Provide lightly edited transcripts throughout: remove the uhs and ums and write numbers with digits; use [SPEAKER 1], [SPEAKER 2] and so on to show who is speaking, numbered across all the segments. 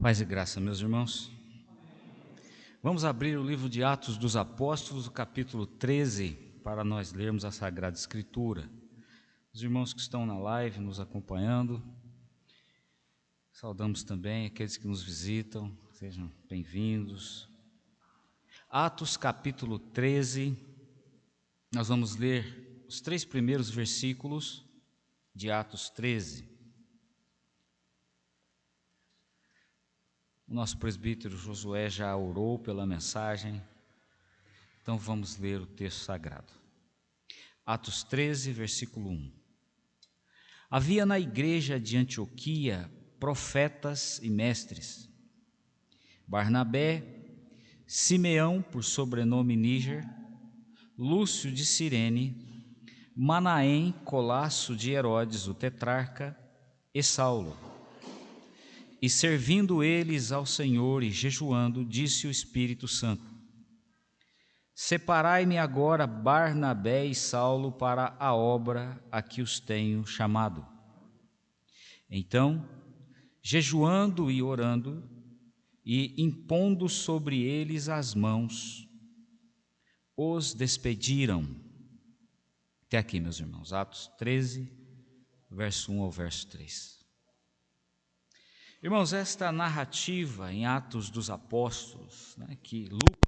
[SPEAKER 1] Paz e graça, meus irmãos. Vamos abrir o livro de Atos dos Apóstolos, o capítulo 13, para nós lermos a Sagrada Escritura. Os irmãos que estão na live nos acompanhando, saudamos também aqueles que nos visitam, sejam bem-vindos. Atos capítulo 13, nós vamos ler os 3 primeiros versículos de Atos 13. O nosso presbítero Josué já orou pela mensagem, então vamos ler o texto sagrado. Atos 13, versículo 1. Havia na igreja de Antioquia profetas e mestres: Barnabé, Simeão, por sobrenome Níger, Lúcio de Cirene, Manaém, colasso de Herodes, o tetrarca, e Saulo. E servindo eles ao Senhor e jejuando, disse o Espírito Santo: Separai-me agora Barnabé e Saulo para a obra a que os tenho chamado. Então, jejuando e orando, e impondo sobre eles as mãos, os despediram. Até aqui, meus irmãos, Atos 13, verso 1 ao verso 3. Irmãos, esta narrativa em Atos dos Apóstolos, que Lucas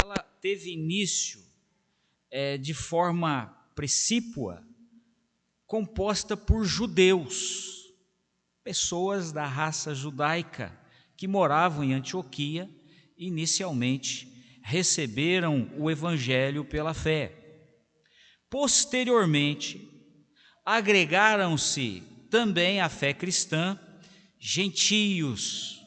[SPEAKER 1] ela teve início de forma precípua, composta por judeus, pessoas da raça judaica que moravam em Antioquia, inicialmente receberam o evangelho pela fé. Posteriormente, agregaram-se também à fé cristã gentios,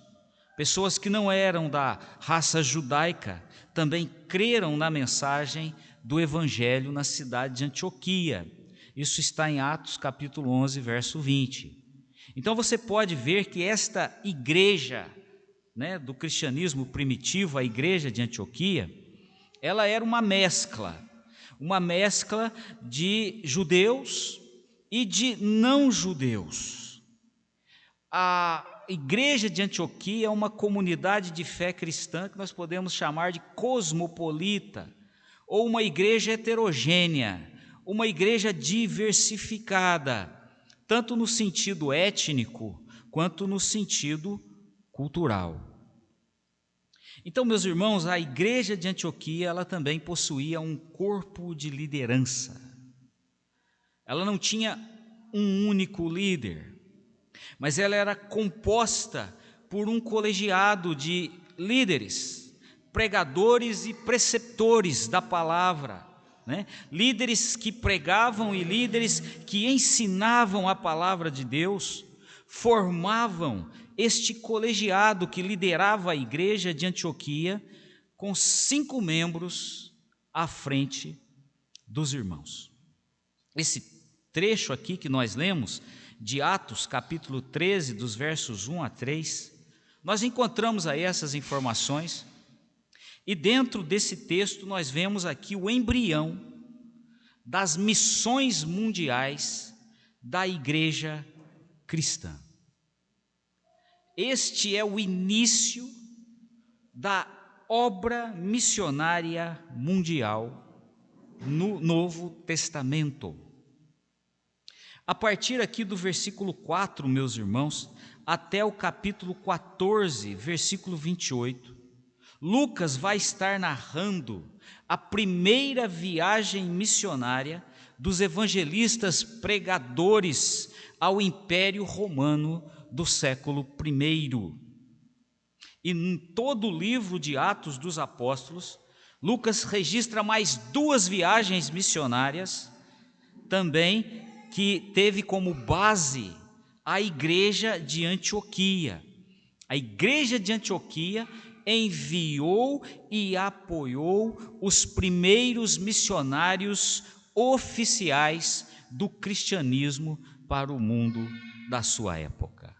[SPEAKER 1] pessoas que não eram da raça judaica, também creram na mensagem do evangelho na cidade de Antioquia. Isso está em Atos capítulo 11, verso 20. Então você pode ver que esta igreja, do cristianismo primitivo, a igreja de Antioquia, ela era uma mescla de judeus e de não-judeus. A igreja de Antioquia é uma comunidade de fé cristã que nós podemos chamar de cosmopolita, ou uma igreja heterogênea, uma igreja diversificada, tanto no sentido étnico quanto no sentido cultural. Então, meus irmãos, a igreja de Antioquia, ela também possuía um corpo de liderança. Ela não tinha um único líder, mas ela era composta por um colegiado de líderes, pregadores e preceptores da palavra, líderes que pregavam e líderes que ensinavam a palavra de Deus, formavam este colegiado que liderava a igreja de Antioquia, com 5 membros à frente dos irmãos. Esse trecho aqui que nós lemos, de Atos capítulo 13, dos versos 1 a 3, nós encontramos aí essas informações, e dentro desse texto nós vemos aqui o embrião das missões mundiais da igreja cristã. Este é o início da obra missionária mundial no Novo Testamento. A partir aqui do versículo 4, meus irmãos, até o capítulo 14, versículo 28, Lucas vai estar narrando a primeira viagem missionária dos evangelistas pregadores ao Império Romano do século I. E em todo o livro de Atos dos Apóstolos, Lucas registra mais 2 viagens missionárias, também que teve como base a igreja de Antioquia. A igreja de Antioquia enviou e apoiou os primeiros missionários oficiais do cristianismo para o mundo da sua época.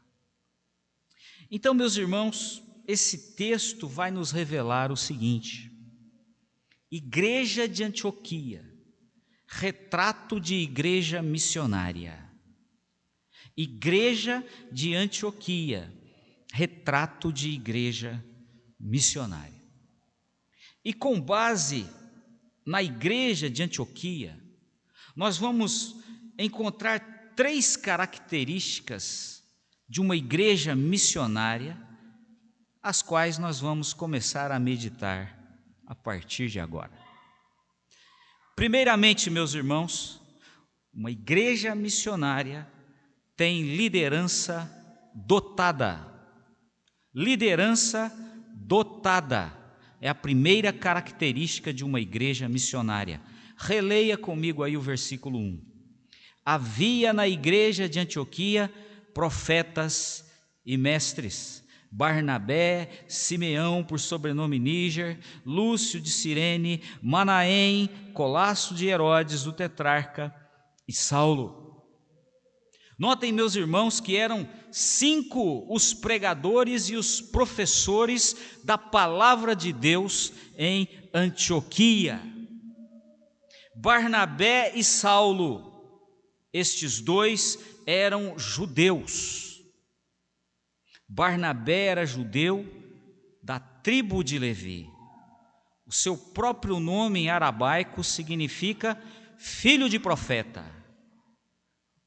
[SPEAKER 1] Então, meus irmãos, esse texto vai nos revelar o seguinte: igreja de Antioquia, retrato de igreja missionária. Igreja de Antioquia, retrato de igreja missionária. E com base na igreja de Antioquia, nós vamos encontrar 3 características de uma igreja missionária, as quais nós vamos começar a meditar a partir de agora. Primeiramente, meus irmãos, uma igreja missionária tem liderança dotada. Liderança dotada é a primeira característica de uma igreja missionária. Releia comigo aí o versículo 1. Havia na igreja de Antioquia profetas e mestres: Barnabé, Simeão, por sobrenome Níger, Lúcio de Cirene, Manaém, Colasso de Herodes, o tetrarca, e Saulo. Notem, meus irmãos, que eram 5 os pregadores e os professores da palavra de Deus em Antioquia. Barnabé e Saulo, estes 2 eram judeus. Barnabé era judeu da tribo de Levi. O seu próprio nome em aramaico significa filho de profeta.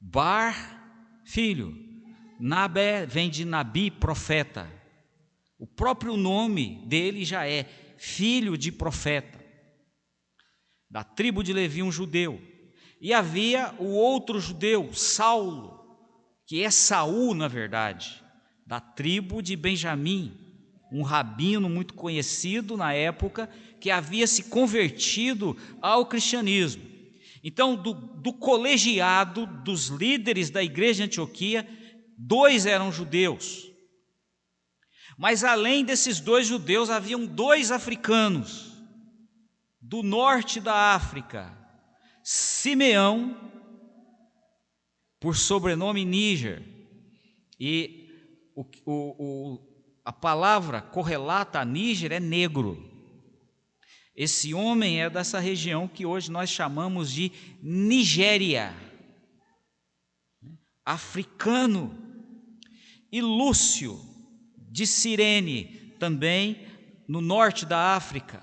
[SPEAKER 1] Bar, filho. Nabé vem de Nabi, profeta. O próprio nome dele já é filho de profeta. Da tribo de Levi, um judeu. E havia o outro judeu, Saulo, que é Saul, na verdade, da tribo de Benjamim, um rabino muito conhecido na época, que havia se convertido ao cristianismo. Então, do colegiado dos líderes da igreja de Antioquia, 2 eram judeus. Mas além desses 2 judeus, haviam 2 africanos, do norte da África: Simeão, por sobrenome Níger, e a palavra correlata a Níger é negro. Esse homem é dessa região que hoje nós chamamos de Nigéria, africano. E Lúcio de Cirene, também no norte da África.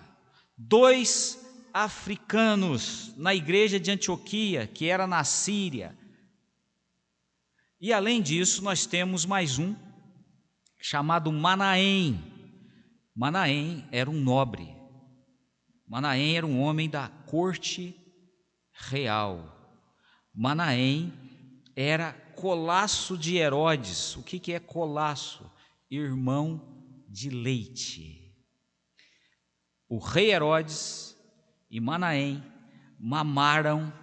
[SPEAKER 1] 2 africanos na igreja de Antioquia, que era na Síria. E além disso, nós temos mais um, chamado Manaém. Manaém era um nobre. Manaém era um homem da corte real. Manaém era Colasso de Herodes. O que é Colasso? Irmão de leite. O rei Herodes e Manaém mamaram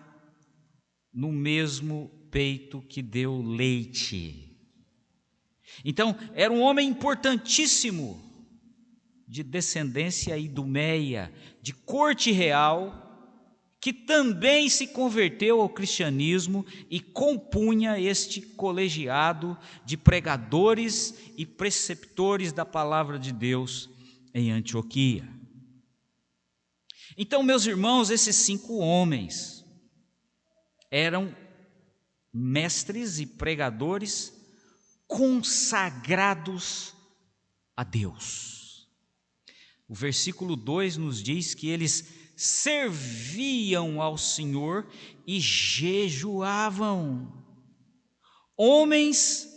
[SPEAKER 1] no mesmo peito que deu leite. Então, era um homem importantíssimo, de descendência idumeia, de corte real, que também se converteu ao cristianismo e compunha este colegiado de pregadores e preceptores da palavra de Deus em Antioquia. Então, meus irmãos, esses 5 homens eram mestres e pregadores consagrados a Deus. O versículo 2 nos diz que eles serviam ao Senhor e jejuavam. homens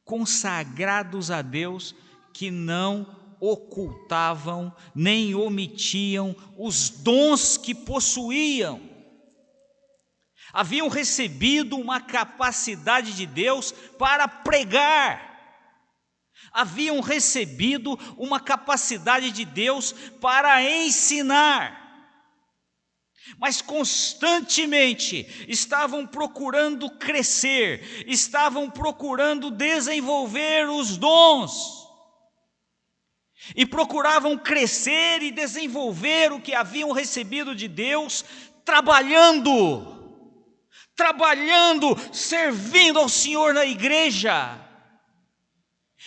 [SPEAKER 1] consagrados a Deus que não ocultavam nem omitiam os dons que possuíam. Haviam recebido uma capacidade de Deus para pregar. Haviam recebido uma capacidade de Deus para ensinar. Mas constantemente estavam procurando crescer, estavam procurando desenvolver os dons. E procuravam crescer e desenvolver o que haviam recebido de Deus, trabalhando, servindo ao Senhor na igreja.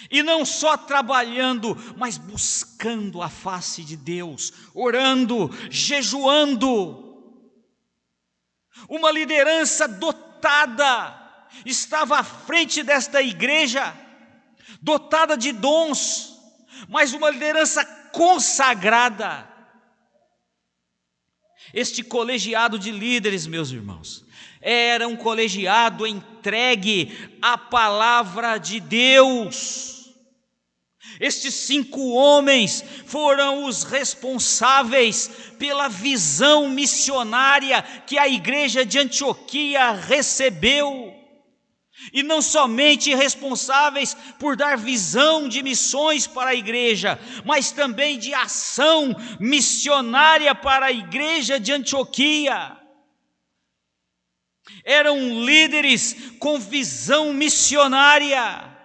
[SPEAKER 1] E não só trabalhando, mas buscando a face de Deus, orando, jejuando. Uma liderança dotada estava à frente desta igreja, dotada de dons, mas uma liderança consagrada. Este colegiado de líderes, meus irmãos, era um colegiado entregue à palavra de Deus. Estes 5 homens foram os responsáveis pela visão missionária que a igreja de Antioquia recebeu. E não somente responsáveis por dar visão de missões para a igreja, mas também de ação missionária para a igreja de Antioquia. Eram líderes com visão missionária,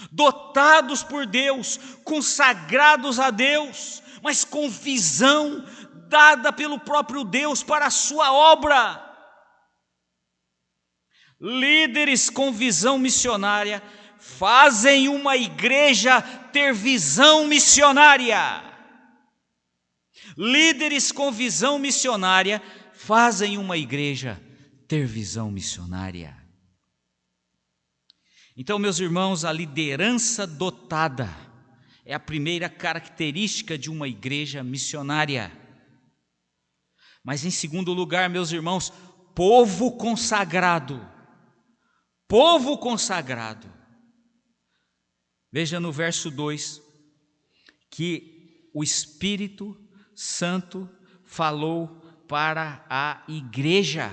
[SPEAKER 1] dotados por Deus, consagrados a Deus, mas com visão dada pelo próprio Deus para a sua obra. Líderes com visão missionária fazem uma igreja ter visão missionária. Líderes com visão missionária fazem uma igreja ter visão missionária. Então, meus irmãos, a liderança dotada é a primeira característica de uma igreja missionária. Mas em segundo lugar, meus irmãos, povo consagrado. Povo consagrado. Veja no verso 2 que o Espírito Santo falou para a igreja.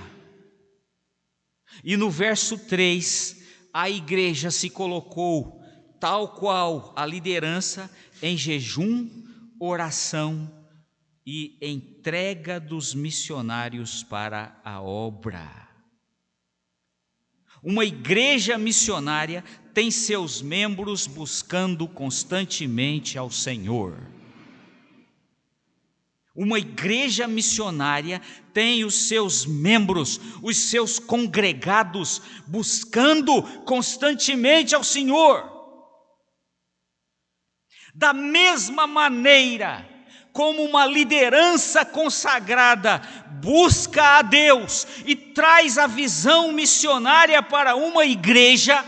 [SPEAKER 1] E no verso 3, a igreja se colocou, tal qual a liderança, em jejum, oração e entrega dos missionários para a obra. Uma igreja missionária tem seus membros buscando constantemente ao Senhor. Uma igreja missionária tem os seus membros, os seus congregados, buscando constantemente ao Senhor. Da mesma maneira como uma liderança consagrada busca a Deus e traz a visão missionária para uma igreja,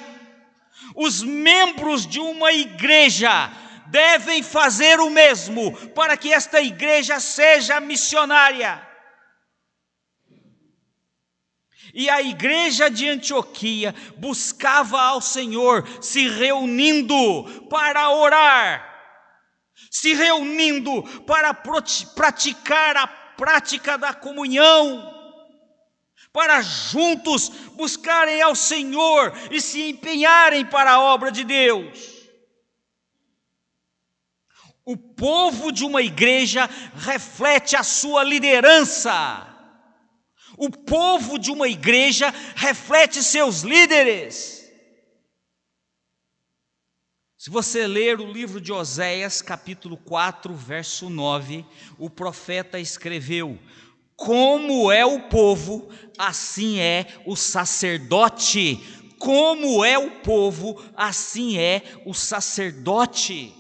[SPEAKER 1] os membros de uma igreja devem fazer o mesmo para que esta igreja seja missionária. E a igreja de Antioquia buscava ao Senhor, se reunindo para orar, se reunindo para praticar a prática da comunhão, para juntos buscarem ao Senhor e se empenharem para a obra de Deus. O povo de uma igreja reflete a sua liderança. O povo de uma igreja reflete seus líderes. Se você ler o livro de Oséias, capítulo 4, verso 9, o profeta escreveu: como é o povo, assim é o sacerdote. Como é o povo, assim é o sacerdote.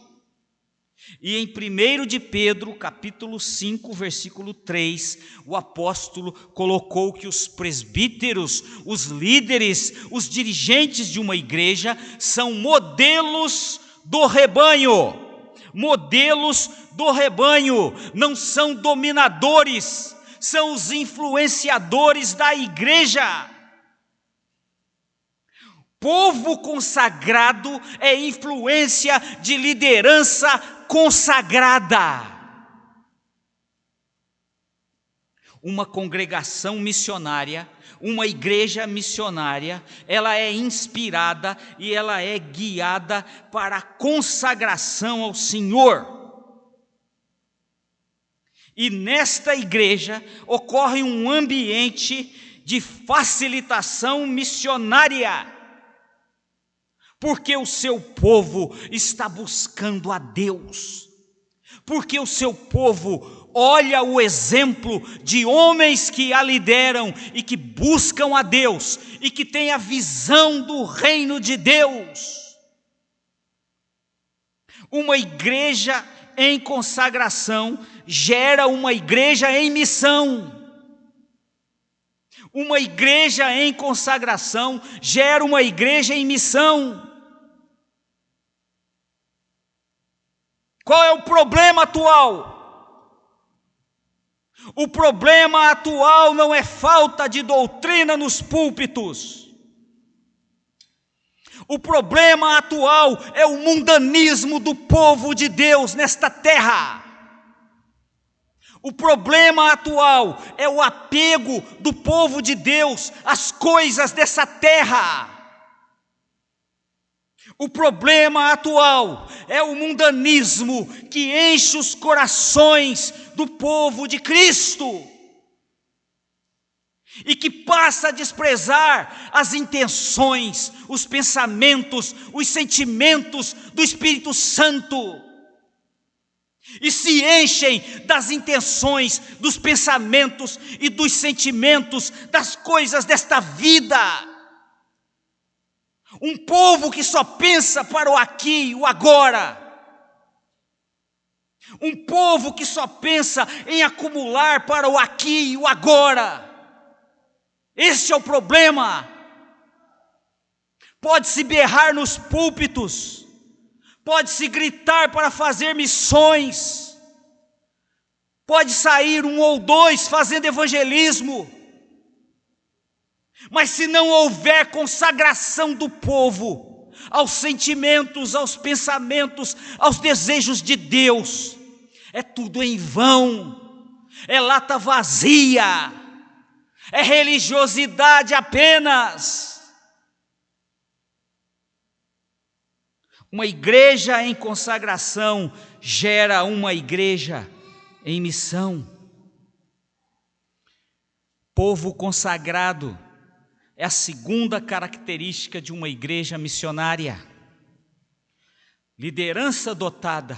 [SPEAKER 1] E em 1 de Pedro, capítulo 5, versículo 3, o apóstolo colocou que os presbíteros, os líderes, os dirigentes de uma igreja são modelos do rebanho. Modelos do rebanho, não são dominadores, são os influenciadores da igreja. Povo consagrado é influência de liderança consagrada. Uma congregação missionária, uma igreja missionária, ela é inspirada e ela é guiada para a consagração ao Senhor. E nesta igreja ocorre um ambiente de facilitação missionária, porque o seu povo está buscando a Deus, porque o seu povo olha o exemplo de homens que a lideram e que buscam a Deus e que têm a visão do reino de Deus. Uma igreja em consagração gera uma igreja em missão. Uma igreja em consagração gera uma igreja em missão. Qual é o problema atual? O problema atual não é falta de doutrina nos púlpitos. O problema atual é o mundanismo do povo de Deus nesta terra. O problema atual é o apego do povo de Deus às coisas dessa terra. O problema atual é o mundanismo que enche os corações do povo de Cristo e que passa a desprezar as intenções, os pensamentos, os sentimentos do Espírito Santo e se enchem das intenções, dos pensamentos e dos sentimentos das coisas desta vida. Um povo que só pensa para o aqui e o agora. Um povo que só pensa em acumular para o aqui e o agora. Este é o problema. Pode-se berrar nos púlpitos, pode-se gritar para fazer missões, pode sair um ou dois fazendo evangelismo, mas se não houver consagração do povo aos sentimentos, aos pensamentos, aos desejos de Deus, é tudo em vão, é lata vazia, é religiosidade apenas. Uma igreja em consagração gera uma igreja em missão. Povo consagrado é a segunda característica de uma igreja missionária. Liderança dotada,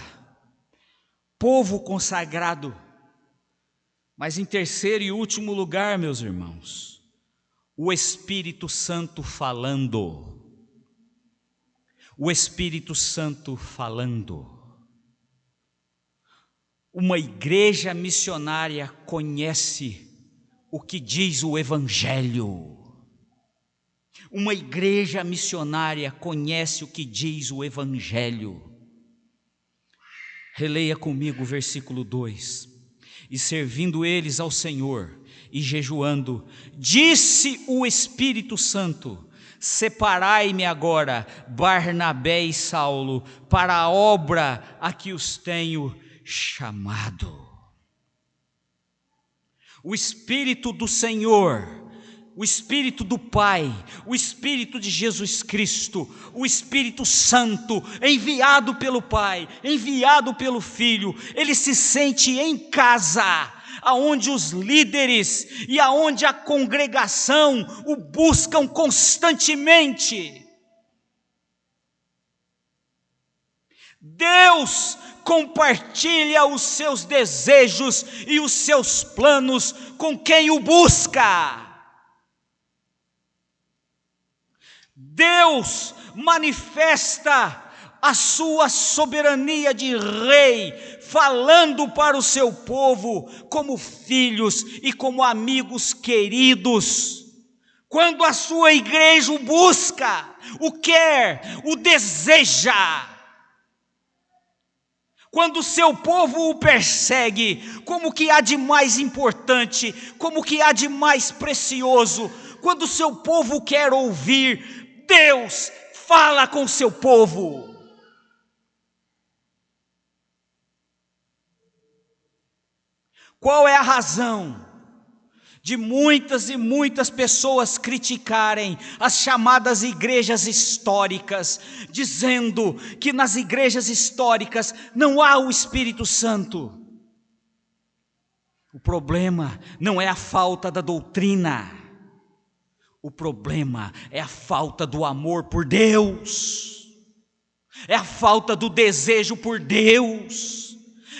[SPEAKER 1] povo consagrado. Mas em terceiro e último lugar, meus irmãos, o Espírito Santo falando. O Espírito Santo falando. Uma igreja missionária conhece o que diz o Evangelho. Uma igreja missionária conhece o que diz o Evangelho. Releia comigo o versículo 2. E servindo eles ao Senhor e jejuando, disse o Espírito Santo: separai-me agora Barnabé e Saulo para a obra a que os tenho chamado. O Espírito do Senhor, o Espírito do Pai, o Espírito de Jesus Cristo, o Espírito Santo, enviado pelo Pai, enviado pelo Filho, ele se sente em casa, aonde os líderes e aonde a congregação o buscam constantemente. Deus compartilha os seus desejos e os seus planos com quem o busca. Deus manifesta a sua soberania de rei, falando para o seu povo como filhos e como amigos queridos. Quando a sua igreja o busca, o quer, o deseja. Quando o seu povo o persegue, como que há de mais importante, como que há de mais precioso, quando o seu povo quer ouvir Deus fala com o seu povo. Qual é a razão de muitas e muitas pessoas criticarem as chamadas igrejas históricas, dizendo que nas igrejas históricas não há o Espírito Santo? O problema não é a falta da doutrina, o problema é a falta do amor por Deus, é a falta do desejo por Deus,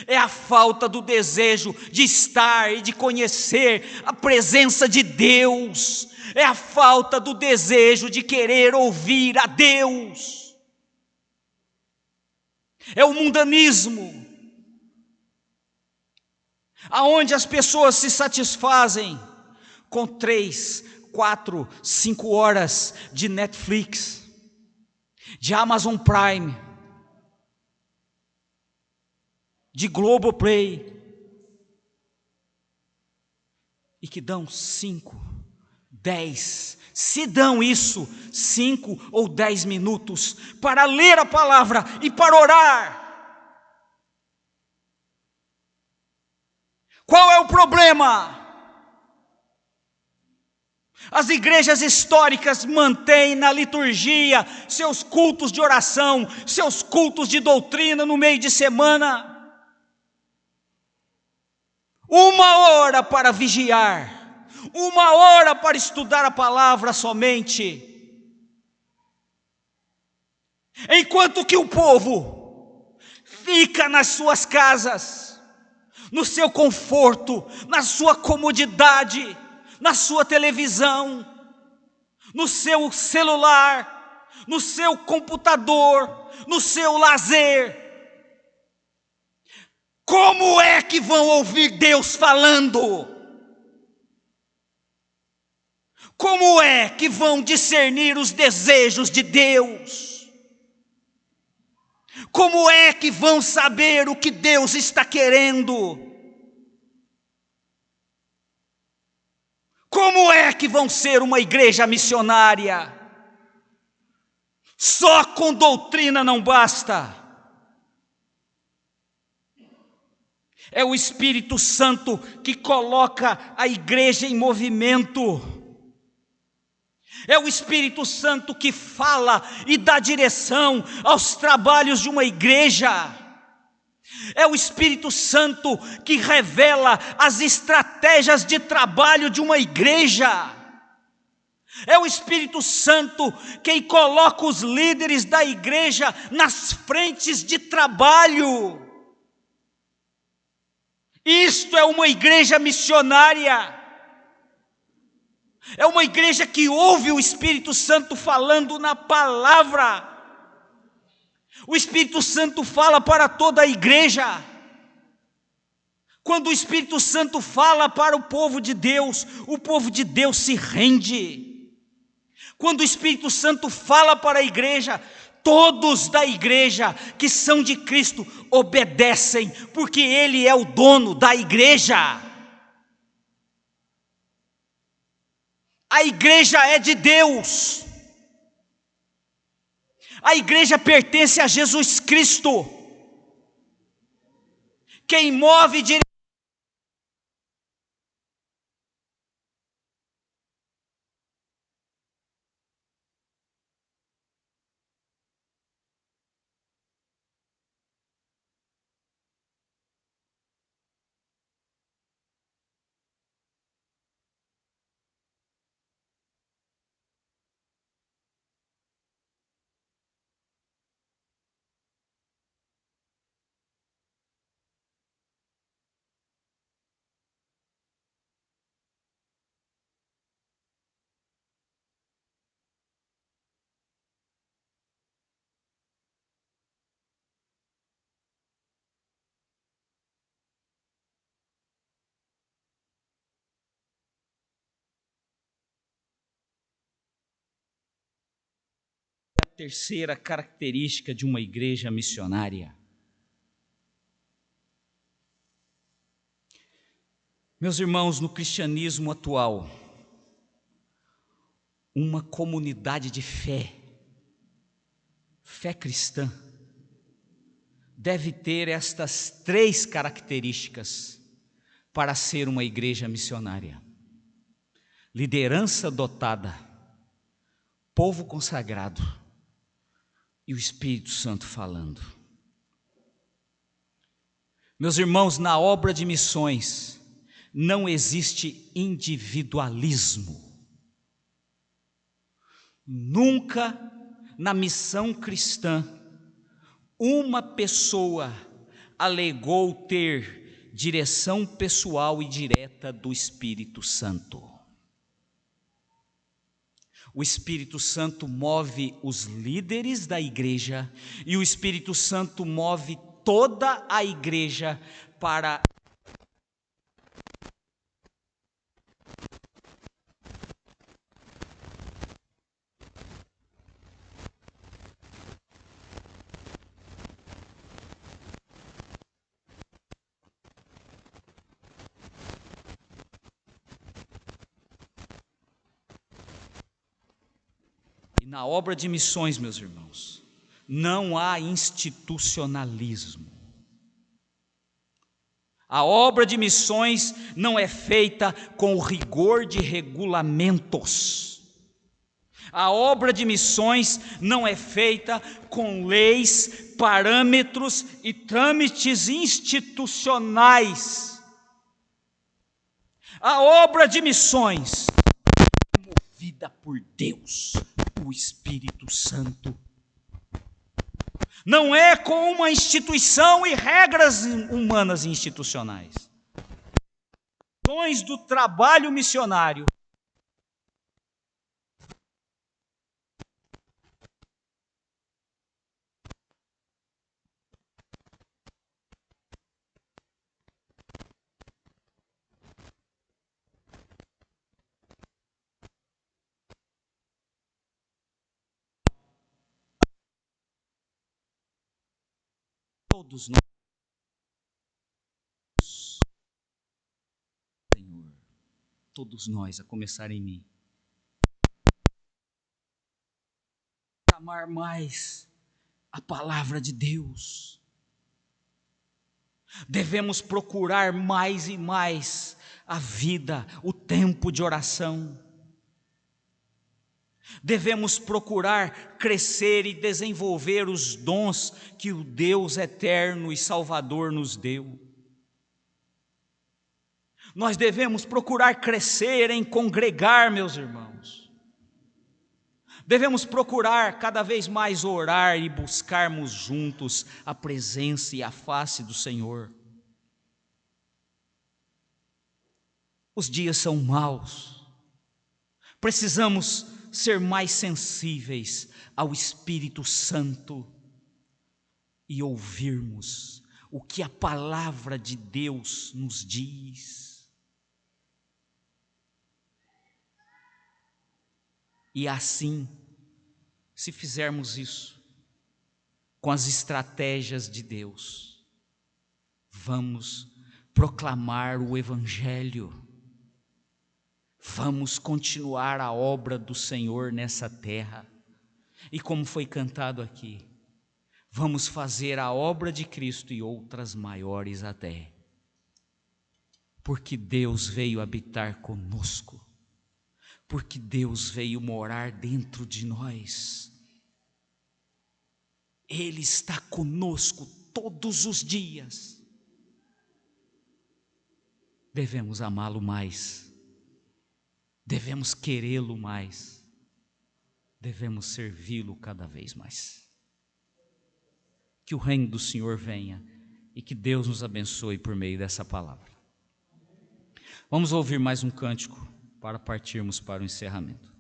[SPEAKER 1] é a falta do desejo de estar e de conhecer a presença de Deus, é a falta do desejo de querer ouvir a Deus, é o mundanismo, aonde as pessoas se satisfazem com 3, 4, 5 horas de Netflix, de Amazon Prime, de Globoplay, e que dão 5, 10, se dão isso, 5 ou 10 minutos para ler a palavra e para orar. Qual é o problema? As igrejas históricas mantêm na liturgia seus cultos de oração, seus cultos de doutrina no meio de semana. 1 hora para vigiar, 1 hora para estudar a palavra somente. Enquanto que o povo fica nas suas casas, no seu conforto, na sua comodidade, na sua televisão, no seu celular, no seu computador, no seu lazer. Como é que vão ouvir Deus falando? Como é que vão discernir os desejos de Deus? Como é que vão saber o que Deus está querendo? Como é que vão ser uma igreja missionária? Só com doutrina não basta. É o Espírito Santo que coloca a igreja em movimento. É o Espírito Santo que fala e dá direção aos trabalhos de uma igreja. É o Espírito Santo que revela as estratégias de trabalho de uma igreja. É o Espírito Santo quem coloca os líderes da igreja nas frentes de trabalho. Isto é uma igreja missionária. É uma igreja que ouve o Espírito Santo falando na palavra. O Espírito Santo fala para toda a igreja. Quando o Espírito Santo fala para o povo de Deus se rende. Quando o Espírito Santo fala para a igreja, todos da igreja que são de Cristo obedecem, porque Ele é o dono da igreja. A igreja é de Deus. A igreja pertence a Jesus Cristo. Quem move direção. A terceira característica de uma igreja missionária. Meus irmãos, no cristianismo atual, Uma comunidade de fé cristã, deve ter estas 3 características para ser uma igreja missionária: liderança dotada, povo consagrado e o Espírito Santo falando. Meus irmãos, na obra de missões não existe individualismo. Nunca na missão cristã uma pessoa alegou ter direção pessoal e direta do Espírito Santo. O Espírito Santo move os líderes da igreja e o Espírito Santo move toda a igreja para E na obra de missões, meus irmãos, não há institucionalismo. A obra de missões não é feita com o rigor de regulamentos. A obra de missões não é feita com leis, parâmetros e trâmites institucionais. A obra de missões é movida por Deus, o Espírito Santo. Não é com uma instituição e regras humanas e institucionais. As do trabalho missionário todos nós, Senhor, todos nós, a começar em mim, amar mais a palavra de Deus. Devemos procurar mais e mais a vida, o tempo de oração. Devemos procurar crescer e desenvolver os dons que o Deus eterno e Salvador nos deu. Nós devemos procurar crescer em congregar, meus irmãos. Devemos procurar cada vez mais orar e buscarmos juntos a presença e a face do Senhor. Os dias são maus. Precisamos ser mais sensíveis ao Espírito Santo e ouvirmos o que a palavra de Deus nos diz. E assim, se fizermos isso, com as estratégias de Deus, vamos proclamar o Evangelho. Vamos continuar a obra do Senhor nessa terra. E como foi cantado aqui, vamos fazer a obra de Cristo e outras maiores até. Porque Deus veio habitar conosco. Porque Deus veio morar dentro de nós. Ele está conosco todos os dias. Devemos amá-lo mais. Devemos querê-lo mais, devemos servi-lo cada vez mais. Que o reino do Senhor venha e que Deus nos abençoe por meio dessa palavra. Vamos ouvir mais um cântico para partirmos para o encerramento.